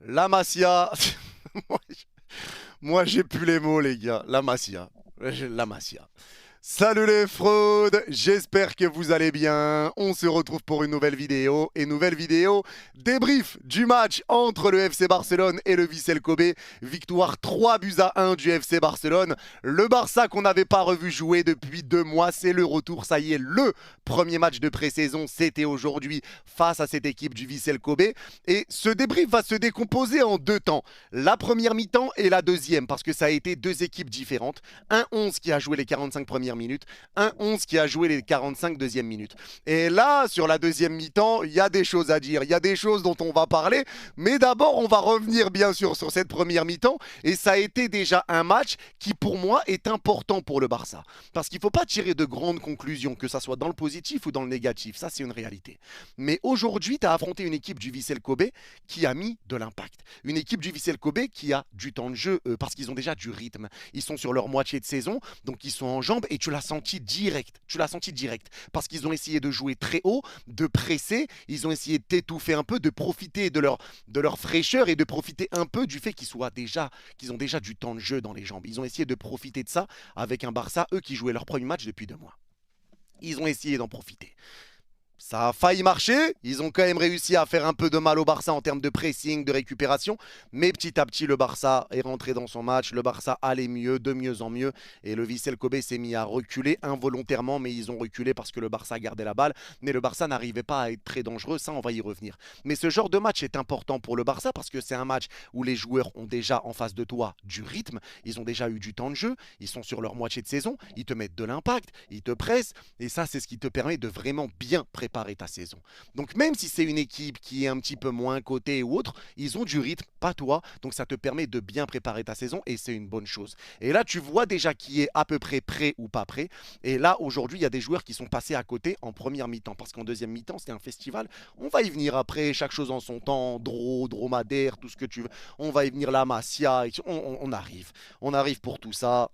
La Masia. Moi, j'ai plus les mots, les gars. La Masia. La Masia. Salut les fraudes, j'espère que vous allez bien. On se retrouve pour une nouvelle vidéo. Et nouvelle vidéo débrief du match entre le FC Barcelone et le Vissel Kobe. Victoire 3-1 du FC Barcelone. Le Barça qu'on n'avait pas revu jouer depuis 2 mois, c'est le retour. Ça y est, le premier match de pré-saison, c'était aujourd'hui face à cette équipe du Vissel Kobe. Et ce débrief va se décomposer en 2 temps. La première mi-temps et la deuxième, parce que ça a été 2 équipes différentes. Un 11 qui a joué les 45 premières minutes, un 11 qui a joué les 45 deuxièmes minutes. Et là, sur la deuxième mi-temps, il y a des choses à dire, il y a des choses dont on va parler, mais d'abord, on va revenir bien sûr sur cette première mi-temps, et ça a été déjà un match qui, pour moi, est important pour le Barça. Parce qu'il ne faut pas tirer de grandes conclusions, que ça soit dans le positif ou dans le négatif, ça c'est une réalité. Mais aujourd'hui, tu as affronté une équipe du Vissel Kobe qui a mis de l'impact. Une équipe du Vissel Kobe qui a du temps de jeu, parce qu'ils ont déjà du rythme. Ils sont sur leur moitié de saison, donc ils sont en jambes, et tu l'as senti direct. Tu l'as senti direct. Parce qu'ils ont essayé de jouer très haut, de presser, ils ont essayé de t'étouffer un peu, de profiter de leur fraîcheur et de profiter un peu du fait qu'ils ont déjà du temps de jeu dans les jambes. Ils ont essayé de profiter de ça avec un Barça, eux qui jouaient leur premier match depuis 2 mois. Ils ont essayé d'en profiter. Ça a failli marcher, ils ont quand même réussi à faire un peu de mal au Barça en termes de pressing, de récupération, mais petit à petit le Barça est rentré dans son match, le Barça allait mieux, de mieux en mieux, et le Vissel Kobe s'est mis à reculer involontairement, mais ils ont reculé parce que le Barça gardait la balle, mais le Barça n'arrivait pas à être très dangereux, ça on va y revenir. Mais ce genre de match est important pour le Barça parce que c'est un match où les joueurs ont déjà en face de toi du rythme, ils ont déjà eu du temps de jeu, ils sont sur leur moitié de saison, ils te mettent de l'impact, ils te pressent, et ça c'est ce qui te permet de vraiment bien préparer ta saison. Donc même si c'est une équipe qui est un petit peu moins cotée ou autre, ils ont du rythme, pas toi, donc ça te permet de bien préparer ta saison et c'est une bonne chose. Et là tu vois déjà qui est à peu près prêt ou pas prêt, et là aujourd'hui il y a des joueurs qui sont passés à côté en première mi-temps, parce qu'en deuxième mi-temps c'était un festival, on va y venir après, chaque chose en son temps, dromadaire, tout ce que tu veux, on va y venir la Masia, on arrive pour tout ça.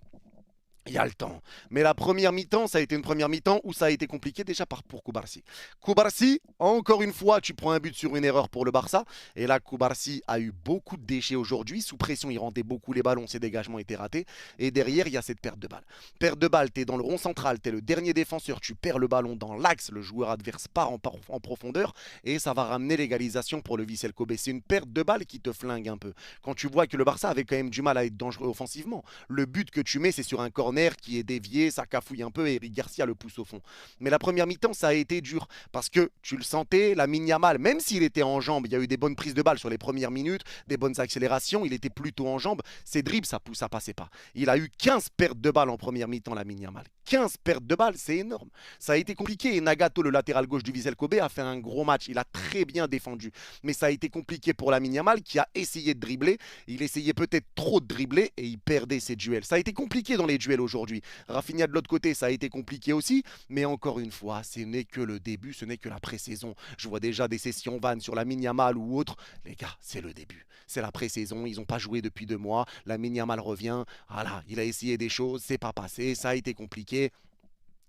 Il y a le temps. Mais la première mi-temps, ça a été une première mi-temps où ça a été compliqué déjà pour Koubarsi. Koubarsi, encore une fois, tu prends un but sur une erreur pour le Barça. Et là, Koubarsi a eu beaucoup de déchets aujourd'hui. Sous pression, il rendait beaucoup les ballons. Ses dégagements étaient ratés. Et derrière, il y a cette perte de balle. Perte de balle, tu es dans le rond central. Tu es le dernier défenseur. Tu perds le ballon dans l'axe. Le joueur adverse part en profondeur. Et ça va ramener l'égalisation pour le Vissel Kobe. C'est une perte de balle qui te flingue un peu. Quand tu vois que le Barça avait quand même du mal à être dangereux offensivement. Le but que tu mets, c'est sur un corner qui est dévié, ça cafouille un peu et Eric Garcia le pousse au fond. Mais la première mi-temps, ça a été dur parce que tu le sentais, Lamine Yamal, même s'il était en jambes, il y a eu des bonnes prises de balles sur les premières minutes, des bonnes accélérations, il était plutôt en jambes, ses dribbles, ça passait pas. Il a eu 15 pertes de balles en première mi-temps, Lamine Yamal. 15 pertes de balles, c'est énorme. Ça a été compliqué et Nagato, le latéral gauche du Vissel Kobe, a fait un gros match. Il a très bien défendu. Mais ça a été compliqué pour Lamine Yamal qui a essayé de dribbler. Il essayait peut-être trop de dribbler et il perdait ses duels. Ça a été compliqué dans les duels aujourd'hui. Rafinha de l'autre côté, ça a été compliqué aussi. Mais encore une fois, ce n'est que le début, ce n'est que la pré-saison. Je vois déjà des sessions vannes sur Lamine Yamal ou autre. Les gars, c'est le début. C'est la pré-saison. Ils n'ont pas joué depuis 2 mois. Lamine Yamal revient. Voilà, il a essayé des choses. C'est pas passé. Ça a été compliqué.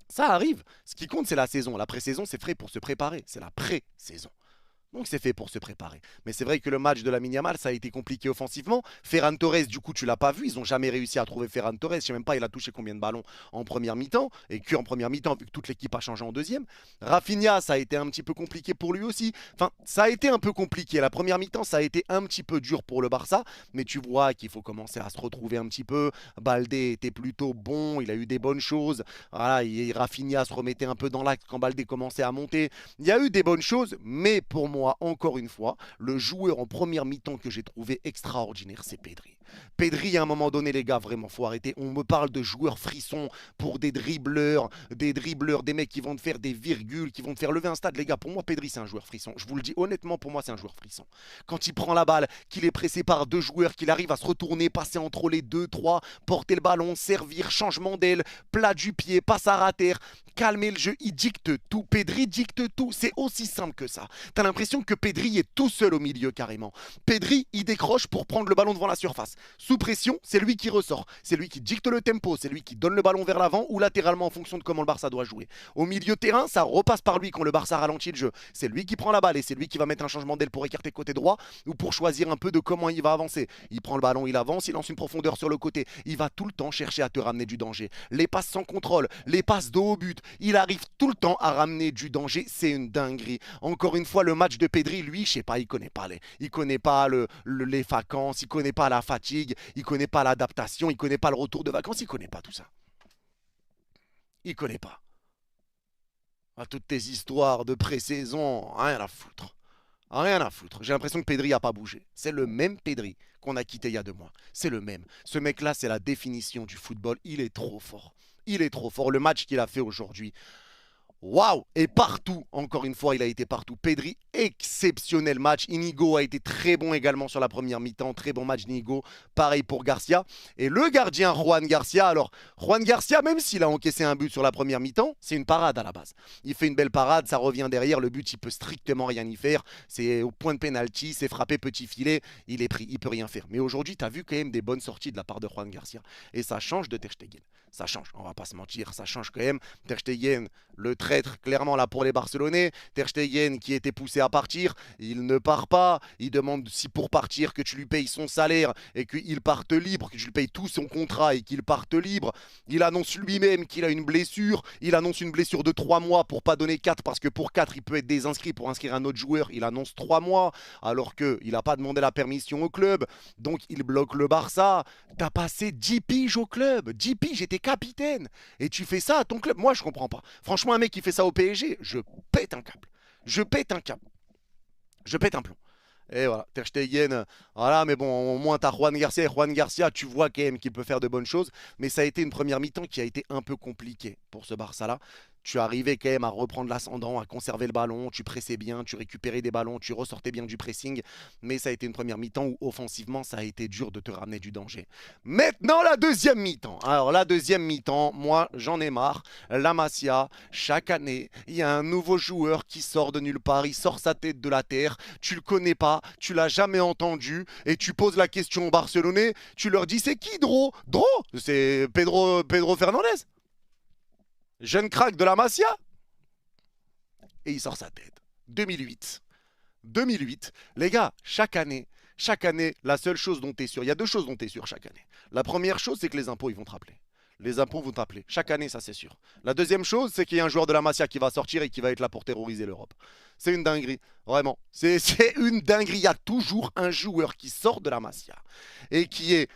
Ça arrive. Ce qui compte, c'est la saison. La pré-saison, c'est fait pour se préparer. C'est la pré-saison. Donc c'est fait pour se préparer. Mais c'est vrai que le match de Lamine Yamal, ça a été compliqué offensivement. Ferran Torres, du coup, tu l'as pas vu. Ils n'ont jamais réussi à trouver Ferran Torres. Je sais même pas, il a touché combien de ballons en première mi-temps. Et que en première mi-temps, vu que toute l'équipe a changé en deuxième. Rafinha, ça a été un petit peu compliqué pour lui aussi. Enfin, ça a été un peu compliqué. La première mi-temps, ça a été un petit peu dur pour le Barça. Mais tu vois qu'il faut commencer à se retrouver un petit peu. Baldé était plutôt bon. Il a eu des bonnes choses. Voilà, et Rafinha se remettait un peu dans l'axe quand Baldé commençait à monter. Il y a eu des bonnes choses, mais pour moi, encore une fois, le joueur en première mi-temps que j'ai trouvé extraordinaire, c'est Pedri. Pedri, à un moment donné, les gars, vraiment, faut arrêter. On me parle de joueurs frissons pour des dribbleurs, des mecs qui vont te faire des virgules, qui vont te faire lever un stade. Les gars, pour moi, Pedri, c'est un joueur frisson. Je vous le dis honnêtement, pour moi, c'est un joueur frisson. Quand il prend la balle, qu'il est pressé par 2 joueurs, qu'il arrive à se retourner, passer entre les 2, 3, porter le ballon, servir, changement d'aile, plat du pied, passe à rater, calmer le jeu, il dicte tout. Pedri dicte tout. C'est aussi simple que ça. T'as l'impression que Pedri est tout seul au milieu, carrément. Pedri, il décroche pour prendre le ballon devant la surface. passe. Sous pression, c'est lui qui ressort. C'est lui qui dicte le tempo. C'est lui qui donne le ballon vers l'avant ou latéralement en fonction de comment le Barça doit jouer. Au milieu de terrain, ça repasse par lui quand le Barça ralentit le jeu. C'est lui qui prend la balle et c'est lui qui va mettre un changement d'aile pour écarter côté droit ou pour choisir un peu de comment il va avancer. Il prend le ballon, il avance, il lance une profondeur sur le côté. Il va tout le temps chercher à te ramener du danger. Les passes sans contrôle, les passes de haut but. Il arrive tout le temps à ramener du danger. C'est une dinguerie. Encore une fois, le match de Pedri, lui, je sais pas, il connaît pas les vacances, il connaît pas la fatigue, il connaît pas l'adaptation, il connaît pas le retour de vacances, il connaît pas tout ça. Il connaît pas. À toutes tes histoires de pré-saison, rien à foutre. Rien à foutre. J'ai l'impression que Pedri n'a pas bougé. C'est le même Pedri qu'on a quitté il y a 2 mois. C'est le même. Ce mec-là, c'est la définition du football. Il est trop fort. Il est trop fort. Le match qu'il a fait aujourd'hui, waouh! Et partout, encore une fois, il a été partout. Pedri, exceptionnel match. Inigo a été très bon également sur la première mi-temps. Très bon match d'Inigo. Pareil pour Garcia. Et le gardien Juan Garcia. Alors, Juan Garcia, même s'il a encaissé un but sur la première mi-temps, c'est une parade à la base. Il fait une belle parade, ça revient derrière. Le but, il peut strictement rien y faire. C'est au point de pénalty, c'est frappé petit filet. Il est pris, il peut rien faire. Mais aujourd'hui, tu as vu quand même des bonnes sorties de la part de Juan Garcia. Et ça change de Ter Stegen. Ça change, on va pas se mentir, ça change quand même. Ter Stegen, le traître, clairement là pour les Barcelonais. Ter Stegen qui était poussé à partir, il ne part pas. Il demande si pour partir que tu lui payes son salaire et qu'il parte libre, que tu lui payes tout son contrat et qu'il parte libre. Il annonce lui-même qu'il a une blessure. Il annonce une blessure de 3 mois pour pas donner 4 parce que pour 4 il peut être désinscrit pour inscrire un autre joueur. Il annonce 3 mois alors qu'il n'a pas demandé la permission au club. Donc il bloque le Barça. T'as passé 10 piges au club. 10 piges, j'étais capitaine. Et tu fais ça à ton club. Moi, je comprends pas. Franchement, un mec qui fait ça au PSG, je pète un câble. Je pète un câble. Je pète un plomb. Et voilà, Ter Stegen, voilà, mais bon, au moins t'as Juan Garcia. Et Juan Garcia, tu vois quand même qu'il peut faire de bonnes choses. Mais ça a été une première mi-temps qui a été un peu compliquée pour ce Barça-là. Tu arrivais quand même à reprendre l'ascendant, à conserver le ballon, tu pressais bien, tu récupérais des ballons, tu ressortais bien du pressing. Mais ça a été une première mi-temps où offensivement, ça a été dur de te ramener du danger. Maintenant, la deuxième mi-temps. Alors, la deuxième mi-temps, moi, j'en ai marre. La Masia, chaque année, il y a un nouveau joueur qui sort de nulle part, il sort sa tête de la terre, tu le connais pas, tu l'as jamais entendu, et tu poses la question aux Barcelonais, tu leur dis c'est qui Dro? Dro? C'est Pedro Fernandez. Jeune crack de la Masia. Et il sort sa tête. 2008. 2008. Les gars, chaque année, la seule chose dont tu es sûr, il y a 2 choses dont tu es sûr chaque année. La première chose, c'est que les impôts, ils vont te rappeler. Les impôts vont t'appeler. Chaque année, ça c'est sûr. La deuxième chose, c'est qu'il y a un joueur de la Masia qui va sortir et qui va être là pour terroriser l'Europe. C'est une dinguerie. Vraiment. C'est une dinguerie. Il y a toujours un joueur qui sort de la Masia et qui est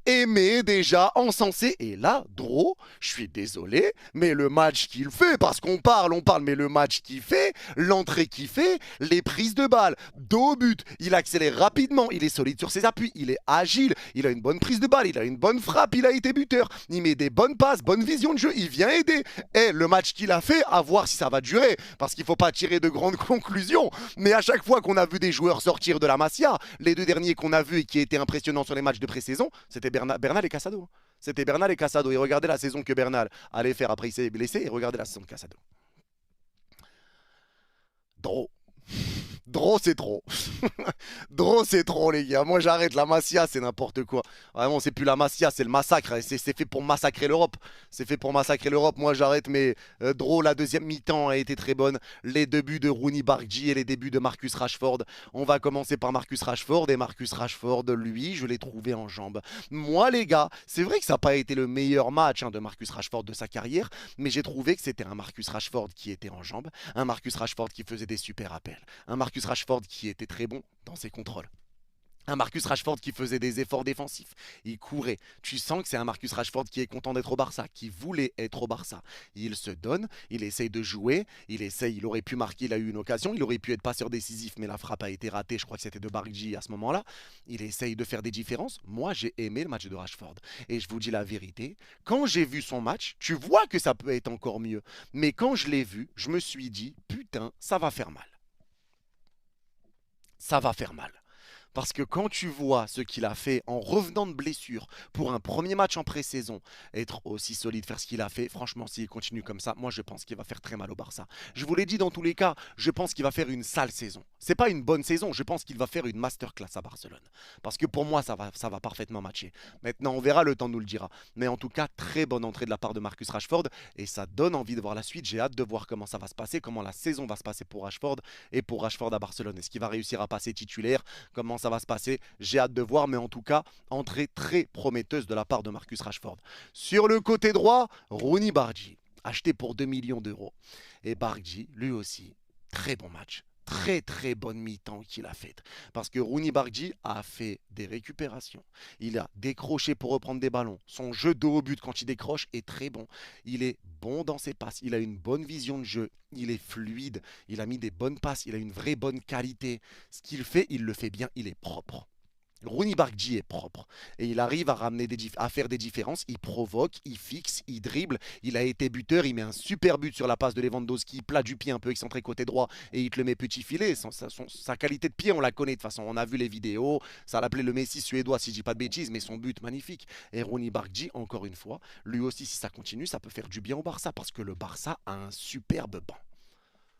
aimé déjà, encensé. Et là, Dro, je suis désolé, mais le match qu'il fait, parce qu'on parle, mais le match qu'il fait, l'entrée qu'il fait, les prises de balles, dos au but, il accélère rapidement, il est solide sur ses appuis, il est agile, il a une bonne prise de balle, il a une bonne frappe, il a été buteur, il met des bonnes passes, bonne vision de jeu, il vient aider. Et le match qu'il a fait, à voir si ça va durer, parce qu'il ne faut pas tirer de grandes conclusions, mais à chaque fois qu'on a vu des joueurs sortir de la Masia, les 2 derniers qu'on a vus et qui étaient impressionnants sur les matchs de pré-saison, c'était Bernal et Casado. C'était Bernal et Casado. Et regardez la saison que Bernal allait faire après il s'est blessé. Et regardez la saison de Casado. Dro. Dro, c'est trop. Dro, c'est trop, les gars. Moi, j'arrête. La Masia, c'est n'importe quoi. Vraiment, c'est plus la Masia, c'est le massacre. C'est fait pour massacrer l'Europe. C'est fait pour massacrer l'Europe. Moi, j'arrête. Mais Dro, la deuxième mi-temps a été très bonne. Les débuts de Rooney Bargi et les débuts de Marcus Rashford. On va commencer par Marcus Rashford. Et Marcus Rashford, lui, je l'ai trouvé en jambes. Moi, les gars, c'est vrai que ça n'a pas été le meilleur match de Marcus Rashford de sa carrière. Mais j'ai trouvé que c'était un Marcus Rashford qui était en jambes. Un Marcus Rashford qui faisait des super appels. Un Marcus Rashford qui était très bon dans ses contrôles. Un Marcus Rashford qui faisait des efforts défensifs. Il courait. Tu sens que c'est un Marcus Rashford qui est content d'être au Barça, qui voulait être au Barça. Il se donne, il essaye de jouer, il aurait pu marquer, il a eu une occasion, il aurait pu être passeur décisif, mais la frappe a été ratée, je crois que c'était de Bargi à ce moment-là. Il essaye de faire des différences. Moi, j'ai aimé le match de Rashford. Et je vous dis la vérité, quand j'ai vu son match, tu vois que ça peut être encore mieux. Mais quand je l'ai vu, je me suis dit, putain, ça va faire mal. Ça va faire mal. Parce que quand tu vois ce qu'il a fait en revenant de blessure pour un premier match en pré-saison, être aussi solide, faire ce qu'il a fait, franchement, s'il continue comme ça, moi je pense qu'il va faire très mal au Barça. Je vous l'ai dit dans tous les cas, je pense qu'il va faire une sale saison. C'est pas une bonne saison, je pense qu'il va faire une masterclass à Barcelone. Parce que pour moi, ça va parfaitement matcher. Maintenant, on verra, le temps nous le dira. Mais en tout cas, très bonne entrée de la part de Marcus Rashford et ça donne envie de voir la suite. J'ai hâte de voir comment ça va se passer, comment la saison va se passer pour Rashford et pour Rashford à Barcelone. Est-ce qu'il va réussir à passer titulaire? Comment ça va se passer? J'ai hâte de voir, mais en tout cas, entrée très prometteuse de la part de Marcus Rashford. Sur le côté droit, Rooney Bargi, acheté pour 2 millions d'euros. Et Bargi, lui aussi, très bon match. Très très bonne mi-temps qu'il a faite. Parce que Rooney Bargi a fait des récupérations. Il a décroché pour reprendre des ballons. Son jeu de haut but quand il décroche est très bon. Il est bon dans ses passes. Il a une bonne vision de jeu. Il est fluide. Il a mis des bonnes passes. Il a une vraie bonne qualité. Ce qu'il fait, il le fait bien. Il est propre. Rooney Bargi est propre et il arrive à ramener à faire des différences. Il provoque, il fixe, il dribble. Il a été buteur, il met un super but sur la passe de Lewandowski, plat du pied un peu excentré côté droit et il te le met petit filet. Sa qualité de pied, on la connaît de toute façon. On a vu les vidéos, ça l'appelait le Messi suédois si je dis pas de bêtises, mais son but magnifique. Et Rooney Bargi, encore une fois, lui aussi si ça continue, ça peut faire du bien au Barça parce que le Barça a un superbe banc.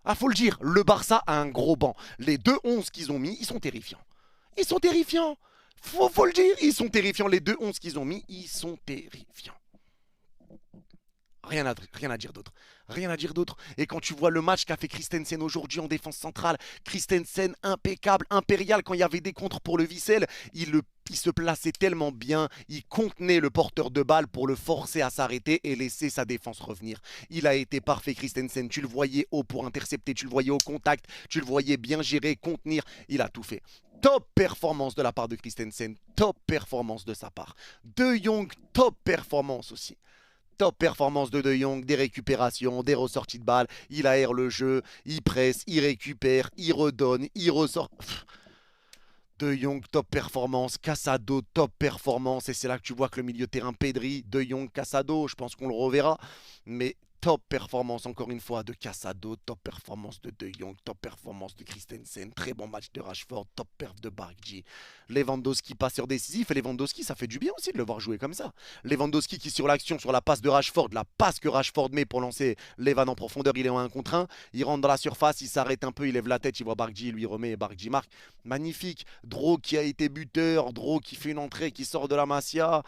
Ah, faut le dire, le Barça a un gros banc. Les deux 11 qu'ils ont mis, ils sont terrifiants. Ils sont terrifiants. Faut le dire, ils sont terrifiants. Les deux 11 qu'ils ont mis, ils sont terrifiants. Rien à dire d'autre. Rien à dire d'autre. Et quand tu vois le match qu'a fait Christensen aujourd'hui en défense centrale, Christensen impeccable, impérial, quand il y avait des contres pour le Vissel, il se plaçait tellement bien, il contenait le porteur de balle pour le forcer à s'arrêter et laisser sa défense revenir. Il a été parfait Christensen, tu le voyais haut pour intercepter, tu le voyais au contact, tu le voyais bien gérer, contenir, il a tout fait. Top performance de la part de Christensen, top performance de sa part. De Jong, top performance aussi. Top performance de Jong, des récupérations, des ressorties de balles. Il aère le jeu, il presse, il récupère, il redonne, il ressort. De Jong, top performance. Casado, top performance. Et c'est là que tu vois que le milieu de terrain Pedri, De Jong, Casado, je pense qu'on le reverra. Mais top performance encore une fois de Casado, top performance de Jong, top performance de Christensen, très bon match de Rashford, top perf de Bargi. Lewandowski passeur décisif et Lewandowski ça fait du bien aussi de le voir jouer comme ça. Lewandowski qui sur l'action, sur la passe de Rashford, la passe que Rashford met pour lancer Levan en profondeur, il est en 1 contre 1, il rentre dans la surface, il s'arrête un peu, il lève la tête, il voit Bargi, il lui remet et Bargi marque. Magnifique. Dro qui a été buteur, Dro qui fait une entrée, qui sort de la Masia.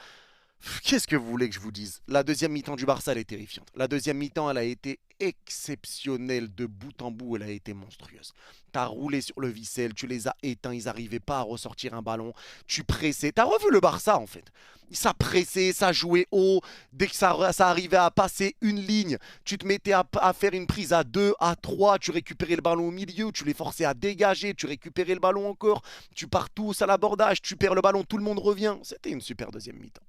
Qu'est-ce que vous voulez que je vous dise? La deuxième mi-temps du Barça, elle est terrifiante. La deuxième mi-temps, elle a été exceptionnelle de bout en bout. Elle a été monstrueuse. T'as roulé sur le Vissel, tu les as éteints, ils n'arrivaient pas à ressortir un ballon. Tu pressais. T'as revu le Barça, en fait. Ça pressait, ça jouait haut. Dès que ça arrivait à passer une ligne, tu te mettais à faire une prise à 2, à 3. Tu récupérais le ballon au milieu, tu les forçais à dégager. Tu récupérais le ballon encore. Tu pars tous à l'abordage, tu perds le ballon, tout le monde revient. C'était une super deuxième mi-temps.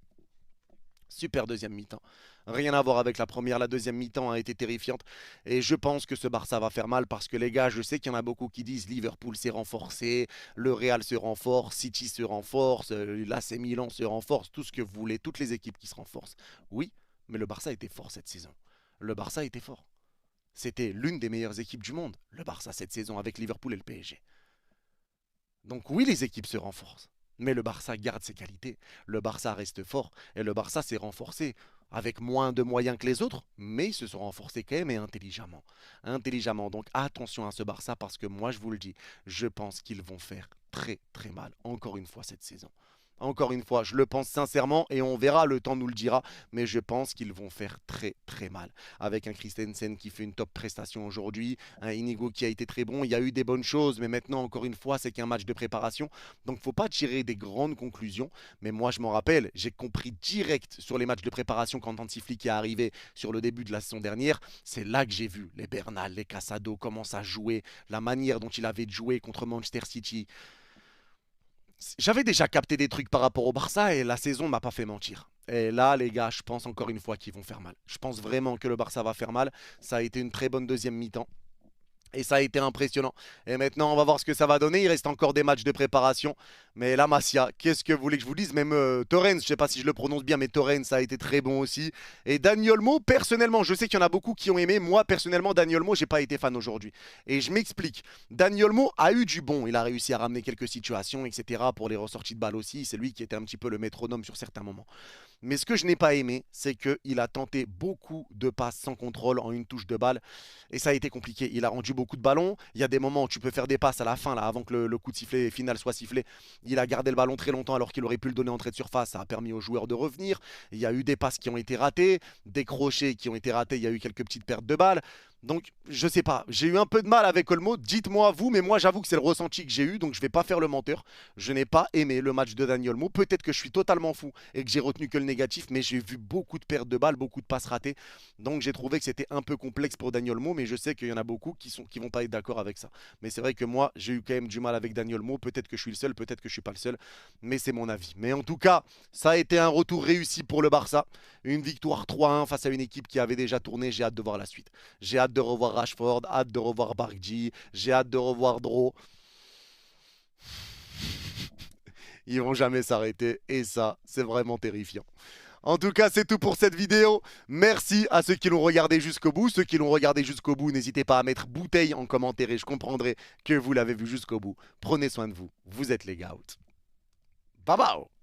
Super deuxième mi-temps. Rien à voir avec la première. La deuxième mi-temps a été terrifiante. Et je pense que ce Barça va faire mal parce que les gars, je sais qu'il y en a beaucoup qui disent Liverpool s'est renforcé, le Real se renforce, City se renforce, l'AC Milan se renforce, tout ce que vous voulez, toutes les équipes qui se renforcent. Oui, mais le Barça était fort cette saison. Le Barça était fort. C'était l'une des meilleures équipes du monde, le Barça cette saison avec Liverpool et le PSG. Donc oui, les équipes se renforcent. Mais le Barça garde ses qualités. Le Barça reste fort. Et le Barça s'est renforcé avec moins de moyens que les autres. Mais ils se sont renforcés quand même et intelligemment. Intelligemment. Donc attention à ce Barça parce que moi je vous le dis, je pense qu'ils vont faire très très mal. Encore une fois cette saison. Encore une fois, je le pense sincèrement et on verra, le temps nous le dira, mais je pense qu'ils vont faire très très mal. Avec un Christensen qui fait une top prestation aujourd'hui, un Inigo qui a été très bon, il y a eu des bonnes choses, mais maintenant encore une fois, c'est qu'un match de préparation, donc il ne faut pas tirer des grandes conclusions, mais moi je m'en rappelle, j'ai compris direct sur les matchs de préparation quand Hansi Flick est arrivé sur le début de la saison dernière, c'est là que j'ai vu les Bernal, les Casado, comment ça jouait, la manière dont il avait joué contre Manchester City. J'avais déjà capté des trucs par rapport au Barça et la saison m'a pas fait mentir. Et là, les gars, je pense encore une fois qu'ils vont faire mal. Je pense vraiment que le Barça va faire mal. Ça a été une très bonne deuxième mi-temps. Et ça a été impressionnant. Et maintenant, on va voir ce que ça va donner. Il reste encore des matchs de préparation. Mais la Masia, qu'est-ce que vous voulez que je vous dise? Même Torrens, je ne sais pas si je le prononce bien, mais Torrens a été très bon aussi. Et Dani Olmo, personnellement, je sais qu'il y en a beaucoup qui ont aimé. Moi, personnellement, Dani Olmo, j'ai pas été fan aujourd'hui. Et je m'explique. Dani Olmo a eu du bon. Il a réussi à ramener quelques situations, etc. Pour les ressorties de balles aussi. C'est lui qui était un petit peu le métronome sur certains moments. Mais ce que je n'ai pas aimé, c'est qu'il a tenté beaucoup de passes sans contrôle en une touche de balle. Et ça a été compliqué. Il a rendu beaucoup de ballons. Il y a des moments où tu peux faire des passes à la fin, là, avant que le coup de sifflet final soit sifflé. Il a gardé le ballon très longtemps alors qu'il aurait pu le donner en entrée de surface. Ça a permis aux joueurs de revenir. Il y a eu des passes qui ont été ratées, des crochets qui ont été ratés. Il y a eu quelques petites pertes de balles. Donc, je sais pas. J'ai eu un peu de mal avec Olmo. Dites-moi vous, mais moi, j'avoue que c'est le ressenti que j'ai eu. Donc, je vais pas faire le menteur. Je n'ai pas aimé le match de Dani Olmo. Peut-être que je suis totalement fou et que j'ai retenu que le négatif, mais j'ai vu beaucoup de pertes de balles, beaucoup de passes ratées. Donc, j'ai trouvé que c'était un peu complexe pour Dani Olmo, mais je sais qu'il y en a beaucoup qui vont pas être d'accord avec ça. Mais c'est vrai que moi, j'ai eu quand même du mal avec Dani Olmo. Peut-être que je suis le seul, peut-être que je suis pas le seul, mais c'est mon avis. Mais en tout cas, ça a été un retour réussi pour le Barça. Une victoire 3-1 face à une équipe qui avait déjà tourné. J'ai hâte de voir la suite. J'ai hâte de revoir Rashford, hâte de revoir Bargji, j'ai hâte de revoir Dro. Ils vont jamais s'arrêter et ça, c'est vraiment terrifiant. En tout cas, c'est tout pour cette vidéo. Merci à ceux qui l'ont regardé jusqu'au bout. Ceux qui l'ont regardé jusqu'au bout, n'hésitez pas à mettre bouteille en commentaire et je comprendrai que vous l'avez vu jusqu'au bout. Prenez soin de vous. Vous êtes les gars. Bye bye.